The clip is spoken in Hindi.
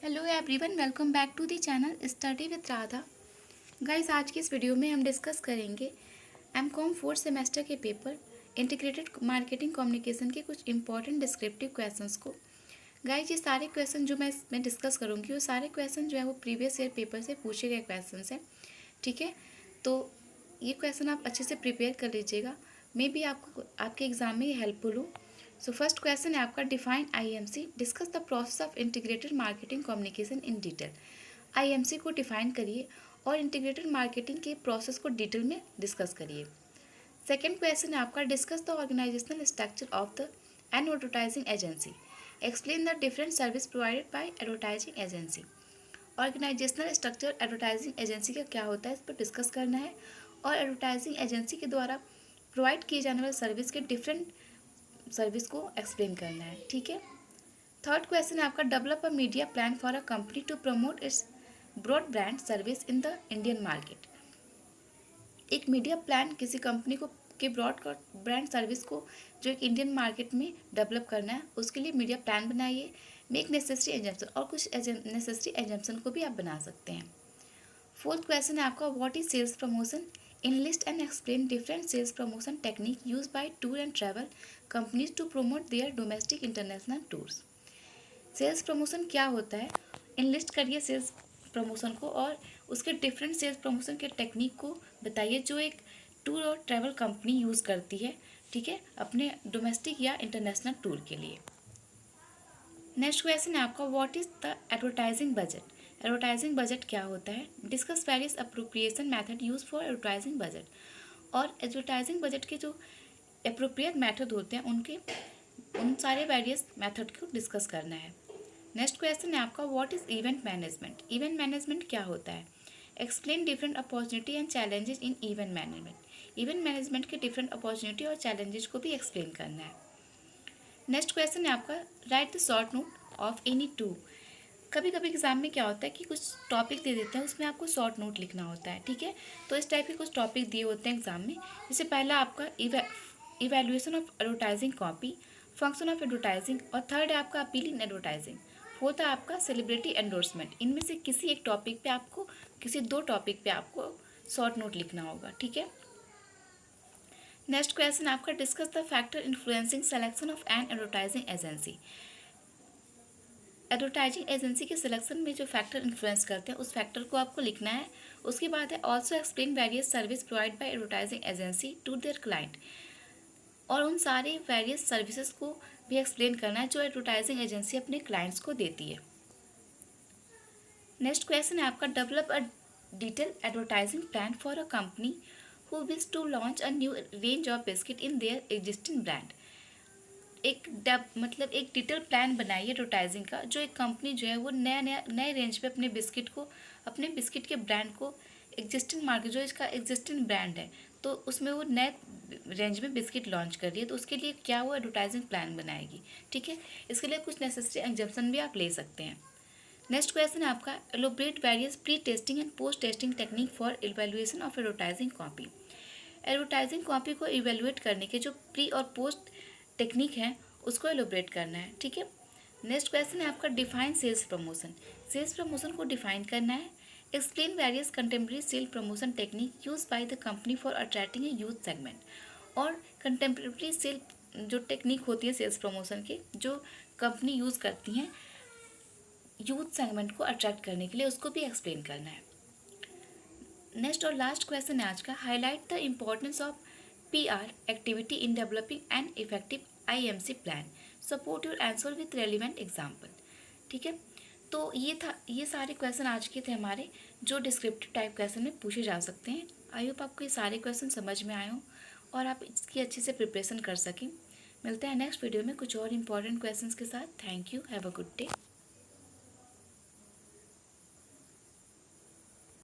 Hello everyone, welcome back to the channel study with Radha. Guys, आज की इस वीडियो में हम डिस्कस करेंगे एमकॉम फोर्थ सेमेस्टर के पेपर इंटीग्रेटेड मार्केटिंग कम्युनिकेशन के कुछ इंपॉर्टेंट डिस्क्रिप्टिव क्वेश्चंस को। गाइस, ये सारे क्वेश्चन जो मैं इसमें डिस्कस करूँगी वो सारे क्वेश्चन जो है वो प्रीवियस ईयर पेपर से पूछे गए क्वेश्चन हैं। ठीक है, तो ये क्वेश्चन आप अच्छे से प्रिपेयर कर लीजिएगा, मे बी आपको आपके एग्जाम में ये हेल्पफुल हो। सो फर्स्ट क्वेश्चन है आपका, define IMC, discuss the process of integrated marketing communication in detail. IMC को डिफाइन करिए और इंटीग्रेटेड मार्केटिंग के प्रोसेस को डिटेल में डिस्कस करिए। सेकेंड क्वेश्चन है आपका, discuss the organisational structure of the an advertising agency, explain the different service provided by advertising agency. Organisational structure advertising agency का क्या होता है, इस पर डिस्कस करना है और एडवर्टाइजिंग एजेंसी के द्वारा प्रोवाइड किए जाने वाले सर्विस के डिफरेंट सर्विस को एक्सप्लेन करना है। ठीक है, थर्ड क्वेश्चन है आपका, develop a media plan for a company to promote its broad brand service in the Indian market. एक मीडिया प्लान किसी कंपनी को के ब्रॉड ब्रांड सर्विस को जो एक इंडियन मार्केट में डेवलप करना है, उसके लिए मीडिया प्लान बनाइए। मेक नेसेसरी एजम्पशन, और कुछ नेसेसरी एजम्पशन को भी आप बना सकते हैं। फोर्थ क्वेश्चन है आपका, what is sales promotion, enlist and explain different sales promotion technique used by tour and travel companies to promote their domestic international tours। Sales promotion क्या होता है, इनलिस्ट करिए सेल्स प्रमोशन को और उसके डिफरेंट सेल्स प्रमोशन के टेक्निक को बताइए जो एक टूर और ट्रैवल कंपनी यूज़ करती है, ठीक है, अपने डोमेस्टिक या इंटरनेशनल टूर के लिए। नेक्स्ट क्वेश्चन है आपका, what is the advertising budget, advertising budget क्या होता है। Discuss various appropriation method use for advertising budget, और एडवर्टाइजिंग बजट के जो अप्रोप्रिएट मेथड होते हैं उन सारे वेरियस मेथड को डिस्कस करना है। नेक्स्ट क्वेश्चन है आपका, what is event management, event management क्या होता है। Explain different opportunity and challenges in event management, event management के डिफरेंट अपॉर्चुनिटी और चैलेंजेस को भी एक्सप्लेन करना है। नेक्स्ट क्वेश्चन है आपका, right the short note of any two. कभी कभी एग्जाम में क्या होता है कि कुछ टॉपिक दे देते हैं, उसमें आपको शॉर्ट नोट लिखना होता है। ठीक है, तो इस टाइप के कुछ टॉपिक दिए होते हैं एग्जाम में। जैसे पहला आपका evaluation of advertising copy, function of advertising, और थर्ड है आपका अपील इन एडवर्टाइजिंग, फोर्थ है आपका सेलिब्रिटी एंडोर्समेंट। इनमें से किसी एक टॉपिक पे आपको, किसी दो टॉपिक पे आपको शॉर्ट नोट लिखना होगा। ठीक है, नेक्स्ट क्वेश्चन आपका, discuss the factor influencing selection of N advertising agency. Advertising agency के सिलेक्शन में जो फैक्टर इन्फ्लुएंस करते हैं उस फैक्टर को आपको लिखना है। उसके बाद है, also explain various service provide by advertising agency to their client, और उन सारे वेरियस सर्विसेज को भी एक्सप्लेन करना है जो एडवर्टाइजिंग एजेंसी अपने क्लाइंट्स को देती है। नेक्स्ट क्वेश्चन है आपका, develop a detail advertising plan for a company who wish to launch a new range of biscuit in their existing brand. एक डिटेल प्लान बनाइए एडवर्टाइजिंग का, जो एक कंपनी जो है वो नए रेंज पे अपने बिस्किट के ब्रांड को एग्जिस्टिंग मार्केट, जो इसका एग्जिस्टिंग ब्रांड है तो उसमें वो नए रेंज में बिस्किट लॉन्च कर रही है, तो उसके लिए क्या वो एडवर्टाइजिंग प्लान बनाएगी। ठीक है, इसके लिए कुछ नेसेसरी एग्जाम्पशन भी आप ले सकते हैं। नेक्स्ट क्वेश्चन है आपका, elaborate various pre testing and post testing technique for evaluation of advertising copy. Advertising copy को इवेल्युएट करने के जो प्री और पोस्ट टेक्निक है उसको एलोबरेट करना है। ठीक है, नेक्स्ट क्वेश्चन है आपका, define sales promotion, sales promotion को डिफाइन करना है। Explain various contemporary sale promotion technique use by the company for attracting a youth segment, और कंटेम्प्रेरी सेल जो टेक्निक होती है सेल्स प्रमोशन के, जो कंपनी यूज़ करती हैं यूथ सेगमेंट को अट्रैक्ट करने के लिए, उसको भी एक्सप्लेन करना है। नेक्स्ट और लास्ट क्वेश्चन है आज का, highlight the importance of PR activity in developing an effective IMC plan, support your answer with relevant example. ठीक है, तो ये सारे क्वेश्चन आज के थे हमारे, जो डिस्क्रिप्टिव टाइप क्वेश्चन में पूछे जा सकते हैं। आई होप आपको ये सारे क्वेश्चन समझ में आए हों और आप इसकी अच्छे से प्रिपरेशन कर सकें। मिलते हैं नेक्स्ट वीडियो में कुछ और इंपॉर्टेंट क्वेश्चंस के साथ। Thank you, have a good day.